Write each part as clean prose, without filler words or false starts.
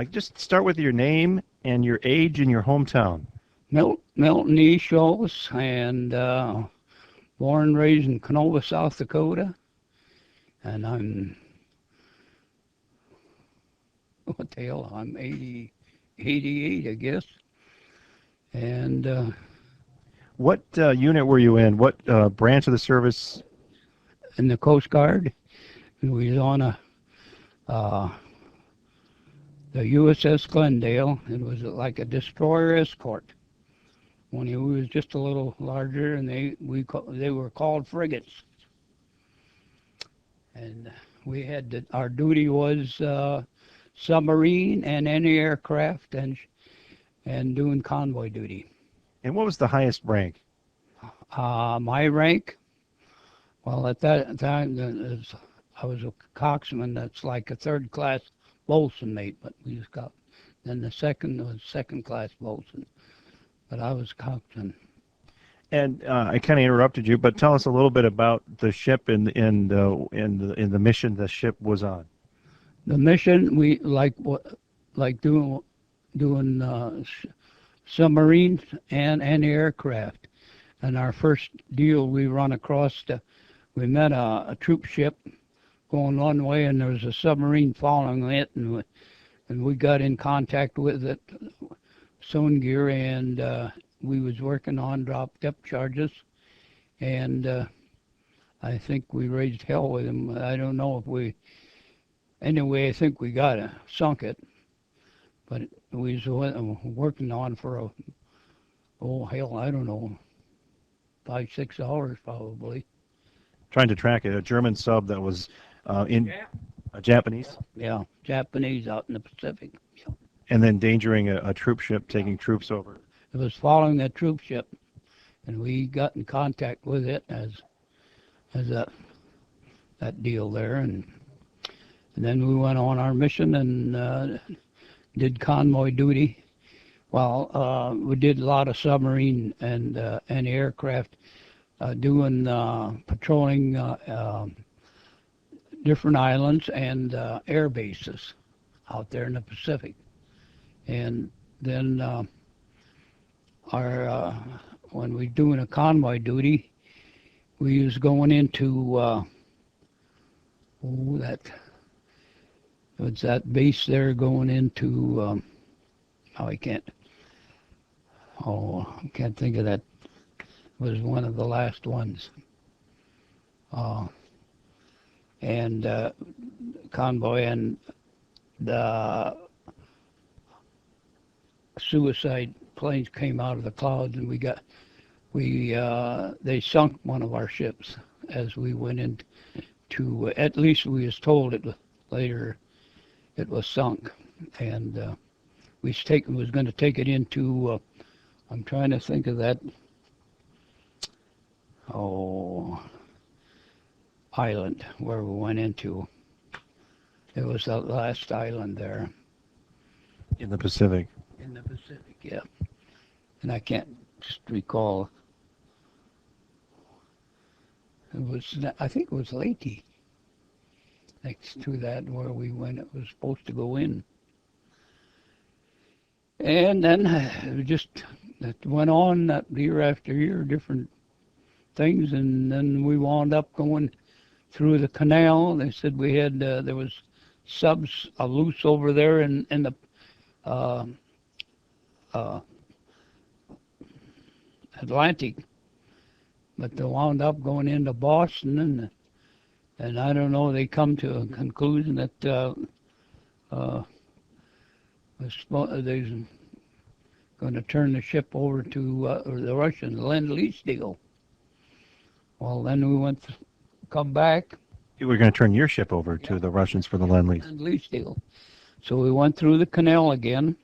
Just start with your name and your age and your hometown. Milton E. Schultz, and born and raised in Canova, South Dakota. And what the hell, I'm 88, I guess. And What unit were you in? What branch of the service? in the Coast Guard, we was on uh, the USS Glendale. It was like a destroyer escort. Only we was just a little larger, and they were called frigates. And our duty was submarine and anti-aircraft and doing convoy duty. And what was the highest rank? My rank, well, at that time, I was a coxswain. That's like a third class bosun mate, but we just got. Then the second was second class bosun, but I was coxswain. And I kind of interrupted you, but tell us a little bit about the ship and the mission the ship was on. The mission we like doing submarines and aircraft. And our first deal, we we met a troop ship going one way, and there was a submarine following it, and we got in contact with it, sewn gear, and we was working on drop depth charges, and I think we raised hell with them. I don't know if anyway, I think we sunk it, but we was working on for I don't know, 5-6 hours probably. Trying to track it, a German sub that was in a Japanese. Yeah, Japanese out in the Pacific. Yeah. And then endangering a troop ship, taking troops over. It was following that troop ship, and we got in contact with it as that deal there, and then we went on our mission and did convoy duty. Well, we did a lot of submarine and aircraft doing patrolling different islands and air bases out there in the Pacific. And then when we doing a convoy duty, we was going into that base there going into I can't think of that. It was one of the last ones. And convoy, and the suicide planes came out of the clouds, and they sunk one of our ships as we went into, at least we was told it later it was sunk, and we was going to take it into I'm trying to think of that island where we went into. It was the last island there. In the Pacific. In the Pacific, yeah. And I can't just recall. I think it was Leyte. Next to that where we went, it was supposed to go in. And then it went on year after year, different things, and then we wound up going through the canal. They said we had there was subs loose over there in the Atlantic, but they wound up going into Boston, and I don't know. They come to a conclusion that they're going to turn the ship over to the Russians, Lend-Lease deal. Well, then we come back. You were going to turn your ship over to the Russians for the Lend-Lease. Lend-Lease deal. So we went through the canal again,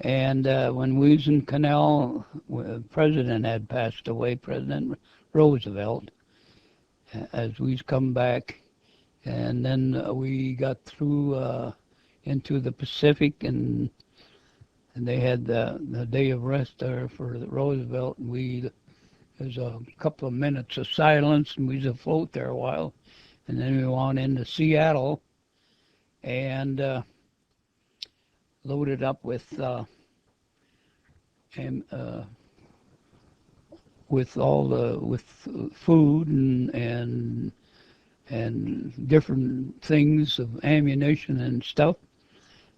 and when we was in canal, the president had passed away, President Roosevelt, as we come back, and then we got through into the Pacific, and they had the day of rest there for the Roosevelt, and there's a couple of minutes of silence, and we was afloat there a while, and then we went into Seattle, and loaded up and, with all the with food and different things of ammunition and stuff.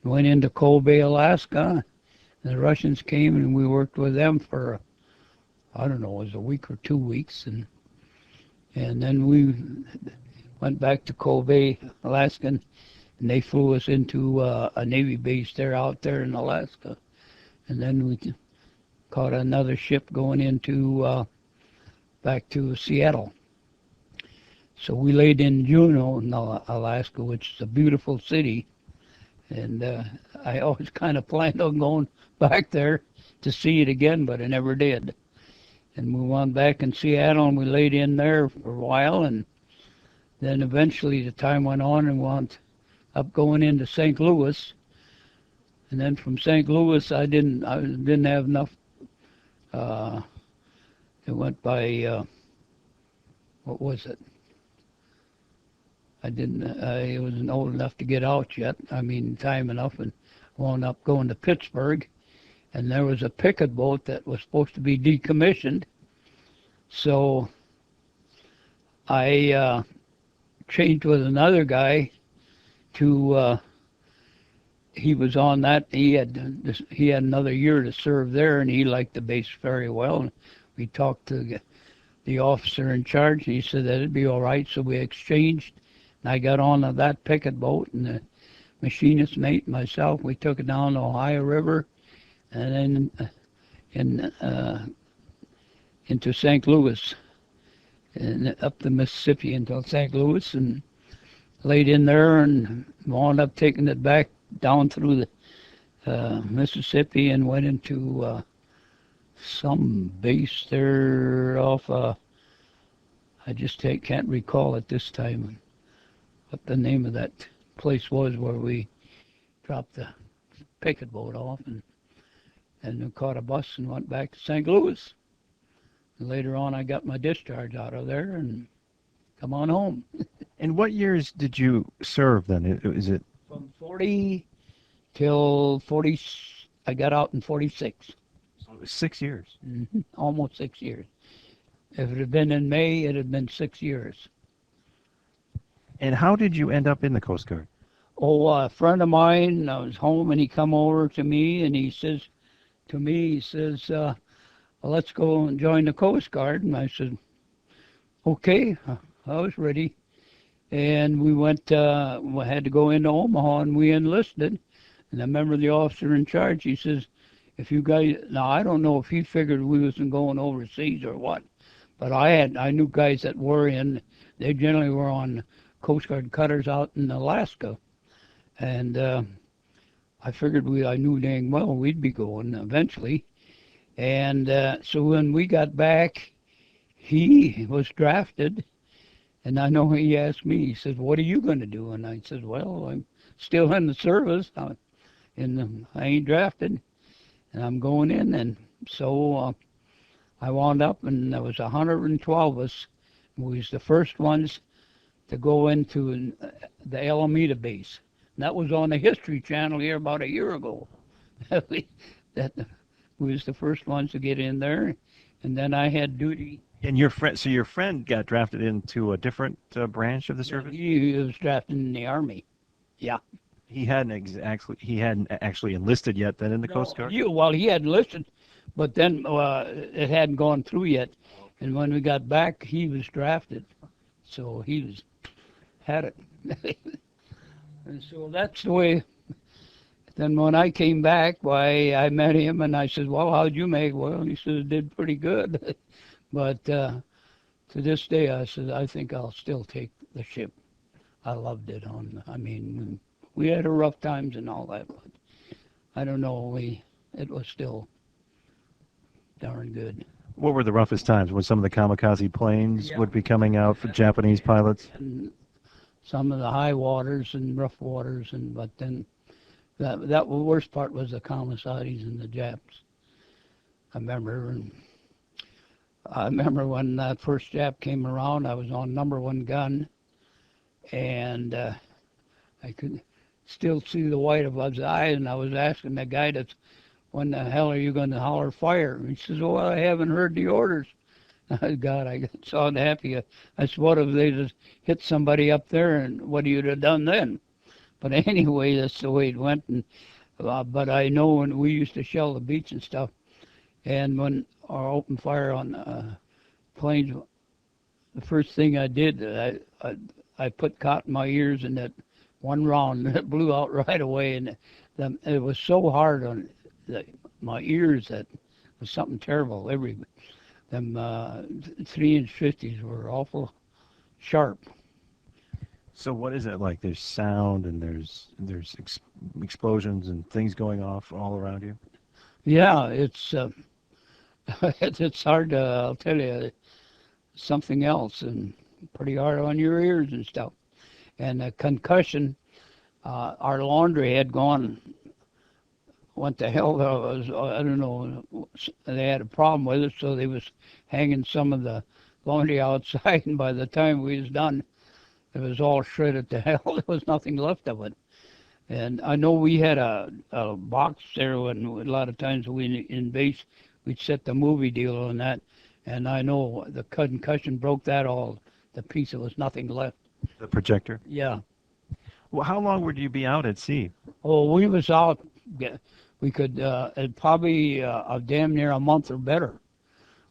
Went into Kobe, Alaska. The Russians came and we worked with them for, I don't know, it was a week or 2 weeks, and then we went back to Kobe, Alaska, and they flew us into a Navy base out there in Alaska, and then we caught another ship going into back to Seattle. So we laid in Juneau, Alaska, which is a beautiful city, and I always kind of planned on going back there to see it again, but I never did. And we went back in Seattle, and we laid in there for a while, and then eventually the time went on, and we went up going into St. Louis, and then from St. Louis I didn't have enough. It went by what was it? I wasn't old enough to get out yet. I mean, time enough, and wound up going to Pittsburgh, and there was a picket boat that was supposed to be decommissioned. So I changed with another guy to. He was on that. He had another year to serve there, and he liked the base very well. And we talked to the officer in charge, and he said that it'd be all right. So we exchanged. And I got on that picket boat, and the machinist mate and myself, we took it down the Ohio River, and then into St. Louis, and up the Mississippi until St. Louis, and laid in there, and wound up taking it back down through the Mississippi, and went into some base there off. I just can't recall at this time what the name of that place was where we dropped the picket boat off, and we caught a bus and went back to St. Louis. And later on, I got my discharge out of there and come on home. And what years did you serve then? Is it From 40 till 40, I got out in 46. so it was 6 years? Almost 6 years. If it had been in May, it had been 6 years. And how did you end up in the Coast Guard? Oh, a friend of mine, I was home, and he come over to me, and he says to me, well, let's go and join the Coast Guard. And I said, okay, I was ready. And we went, we had to go into Omaha, and we enlisted. And I remember the officer in charge, he says, if you guys, now I don't know if he figured we wasn't going overseas or what, but I knew guys that were in, they generally were on Coast Guard cutters out in Alaska. And I figured I knew dang well we'd be going eventually. And so when we got back, he was drafted. And I know he asked me, he said, what are you going to do? And I said, well, I'm still in the service, and I ain't drafted, and I'm going in. And so I wound up, and there was 112 of us. We was the first ones to go into the Alameda base. And that was on the History Channel here about a year ago. We was the first ones to get in there, and then I had duty. And your friend got drafted into a different branch of the service? He was drafted in the Army. Yeah. He hadn't actually enlisted yet then in the Coast Guard? Well, he had enlisted, but then it hadn't gone through yet. And when we got back, he was drafted. So he had it. And so that's the way. Then when I came back, why, I met him, and I said, well, how'd you make? Well, he said, it did pretty good. But to this day, I said, I think I'll still take the ship. I loved it. I mean, we had our rough times and all that, but I don't know, it was still darn good. What were the roughest times when some of the kamikaze planes would be coming out for Japanese pilots? And some of the high waters and rough waters, but then the worst part was the kamikazes and the Japs. I remember when that first Jap came around, I was on number 1 gun, and still see the white of his eye, and I was asking the guy that's, when the hell are you going to holler fire? And he says, well, I haven't heard the orders. God, I got so happy. I said, what if they just hit somebody up there, and what do you have done then? But anyway, that's the way it went. And but I know when we used to shell the beach and stuff, and when our open fire on planes, the first thing I did, I put cotton in my ears, and that one round that blew out right away, and it was so hard on my ears that it was something terrible. Them 3-inch 50s were awful sharp. So what is it like? There's sound and there's explosions and things going off all around you. Yeah, it's it's hard to, I'll tell you, something else, and pretty hard on your ears and stuff. And a concussion, our laundry had went to hell. I don't know, they had a problem with it, so they was hanging some of the laundry outside, and by the time we was done, it was all shredded to hell. There was nothing left of it. And I know we had a box there when a lot of times we in base, we'd set the movie deal on that, and I know the concussion broke that all the piece. There was nothing left. The projector. Yeah. Well, how long would you be out at sea? Oh, we was out. We could probably a damn near a month or better,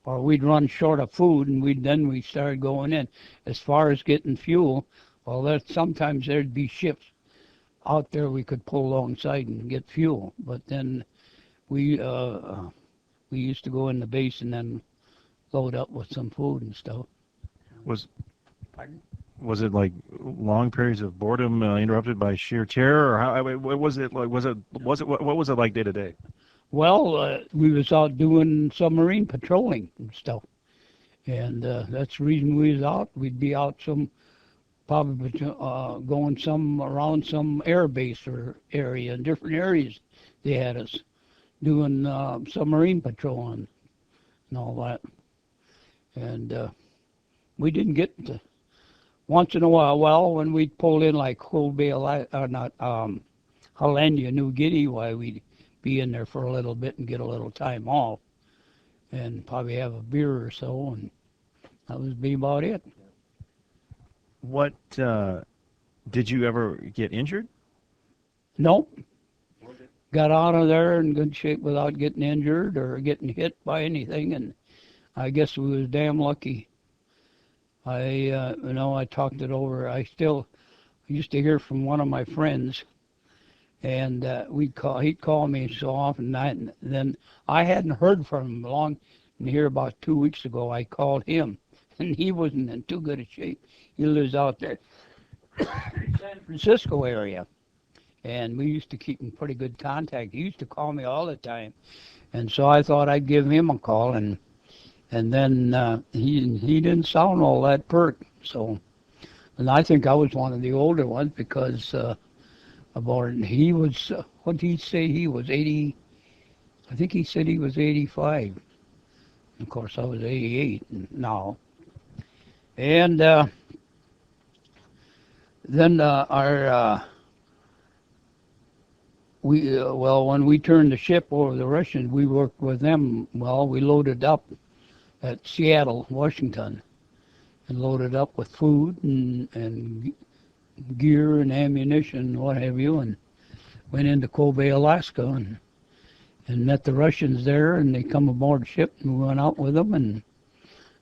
or we'd run short of food, and we started going in. As far as getting fuel, well, sometimes there'd be ships out there we could pull alongside and get fuel, but then we used to go in the base and then load up with some food and stuff. Was Pardon? was it like long periods of boredom interrupted by sheer terror, or how? What was it like? What was it like day to day? Well, we was out doing submarine patrolling and stuff, and that's the reason we was out. We'd be out probably going some around some air base or area, in different areas. They had us doing submarine patrolling and all that, and we didn't get to. Once in a while, well, when we pulled in like Cold Bay, Hollandia, New Guinea, why we'd be in there for a little bit and get a little time off, and probably have a beer or so, and that was be about it. What did you ever get injured? Nope. Got out of there in good shape without getting injured or getting hit by anything, and I guess we was damn lucky. I talked it over. I used to hear from one of my friends, and he'd call me so often. And then I hadn't heard from him long, and here about 2 weeks ago, I called him, and he wasn't in too good a shape. He lives out there, San Francisco area, and we used to keep in pretty good contact. He used to call me all the time, and so I thought I'd give him a call, and then he didn't sound all that pert. So, and I think I was one of the older ones because he was, what did he say? He was 80, I think he said he was 85. Of course, I was 88 now. And then when we turned the ship over the Russians, we worked with them. Well, we loaded up at Seattle, Washington, and loaded up with food and gear and ammunition and what have you, and went into Kobe, Alaska, and met the Russians there, and they come aboard the ship, and we went out with them, and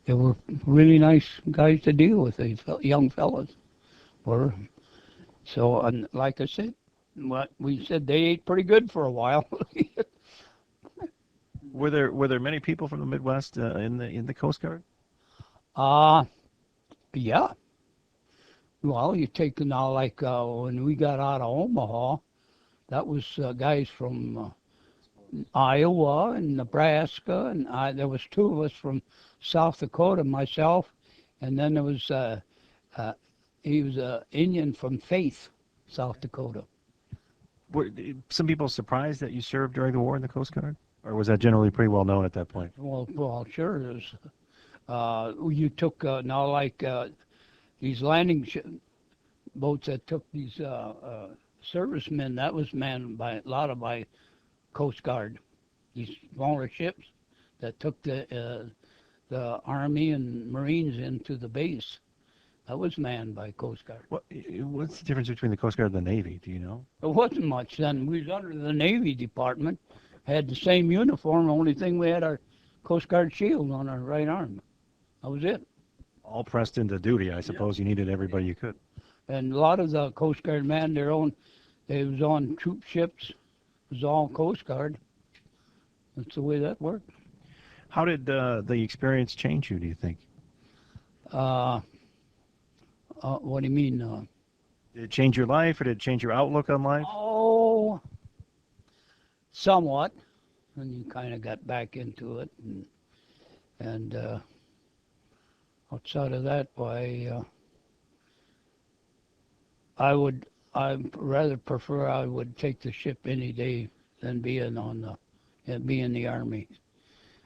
they were really nice guys to deal with, these young fellas were. So, and like I said, we said they ate pretty good for a while. Were there many people from the Midwest in the Coast Guard? Yeah. Well, you take now like when we got out of Omaha, that was guys from Iowa and Nebraska, and there was two of us from South Dakota, myself, and then there was he was an Indian from Faith, South Dakota. Were some people surprised that you served during the war in the Coast Guard? Or was that generally pretty well known at that point? Well, sure. You took these landing boats that took these servicemen, that was manned by a lot of by Coast Guard. These smaller ships that took the Army and Marines into the base. That was manned by Coast Guard. What's the difference between the Coast Guard and the Navy? Do you know? It wasn't much then. We was under the Navy Department, had the same uniform. The only thing we had our Coast Guard shield on our right arm. That was it. All pressed into duty, I suppose. You needed everybody you could. And a lot of the Coast Guard manned their own. They was on troop ships. It was all Coast Guard. That's the way that worked. How did the experience change you, do you think? What do you mean? Did it change your life, or did it change your outlook on life? Oh, somewhat. And you kind of got back into it. And outside of that, I rather prefer I would take the ship any day than being be in the Army.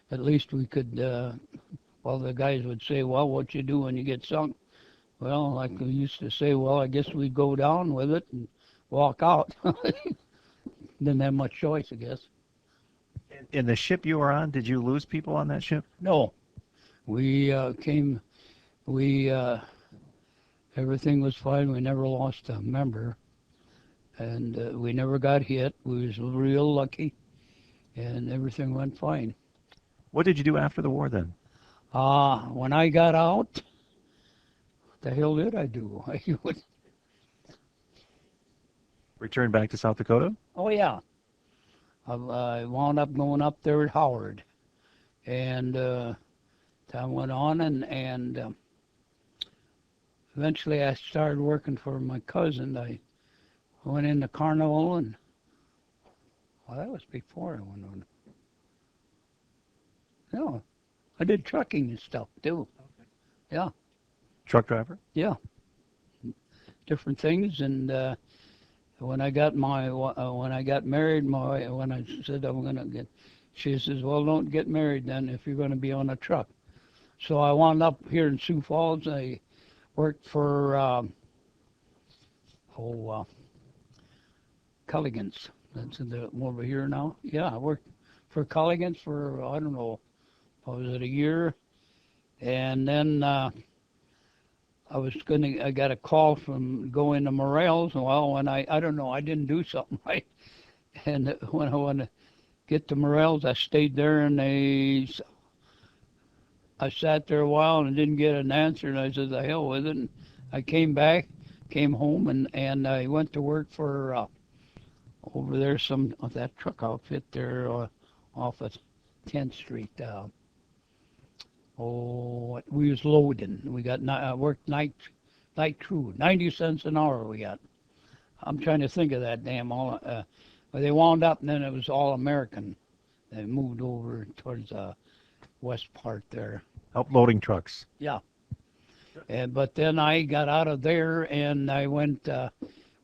At least we could, well, the guys would say, well, what you do when you get sunk? Well, like we used to say, well, I guess we go down with it and walk out. Didn't have much choice, I guess. In the ship you were on, did you lose people on that ship? No, we everything was fine. We never lost a member, and we never got hit. We was real lucky, and everything went fine. What did you do after the war then? When I got out, what the hell did I do? Return back to South Dakota? Oh yeah, I wound up going up there at Howard, and time went on, and eventually I started working for my cousin. I went into Carnival, and well, that was before I went on. No, I did trucking and stuff too. Okay. Yeah. Truck driver? Yeah. Different things, and when I got married, when I said I'm gonna get, she says, well, don't get married then if you're gonna be on a truck. So I wound up here in Sioux Falls. I worked for Culligan's. That's over here now. Yeah, I worked for Culligan's for, I don't know, was it a year? And then I got a call from going to Morrell's. Well, when I don't know, I didn't do something right. And when I wanted to get to Morrell's, I stayed there, and I sat there a while and didn't get an answer, and I said, the hell with it. And I came home, and I went to work for over there, some of that truck outfit there off of 10th Street. We was loading. We got worked night crew, 90 cents an hour we got. I'm trying to think of that damn all. But they wound up, and then it was all American. They moved over towards west part there. Help loading trucks. Yeah. But then I got out of there, and I went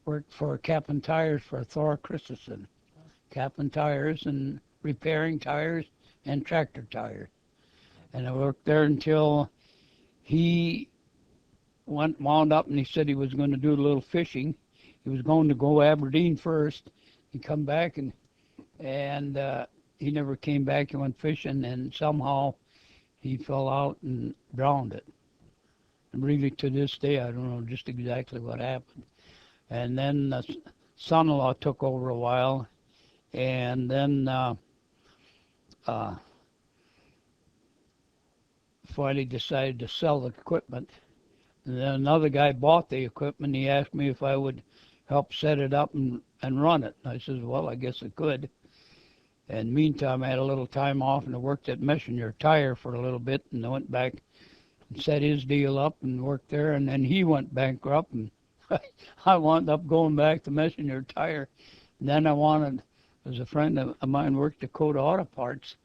worked for Cap and Tires for Thor Christensen. Cap and Tires, and repairing tires and tractor tires. And I worked there until he wound up, and he said he was going to do a little fishing. He was going to go Aberdeen first. He come back, and he never came back. He went fishing, and somehow he fell out and drowned it. And really, to this day, I don't know just exactly what happened. And then the son-in-law took over a while, and then finally decided to sell the equipment. And then another guy bought the equipment. He asked me if I would help set it up and run it. I said, well, I guess I could. And meantime, I had a little time off, and I worked at Messenger Tire for a little bit, and I went back and set his deal up and worked there. And then he went bankrupt, and I wound up going back to Messenger Tire. And then there's a friend of mine worked Dakota Auto Parts,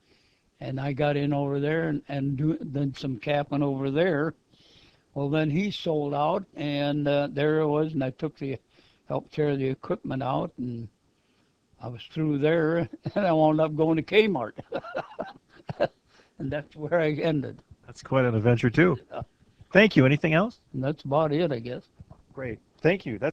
and I got in over there and did some capping over there. Well, then he sold out, and there it was, and I helped tear the equipment out, and I was through there, and I wound up going to Kmart. And that's where I ended. That's quite an adventure, too. Thank you. Anything else? And that's about it, I guess. Great. Thank you. That's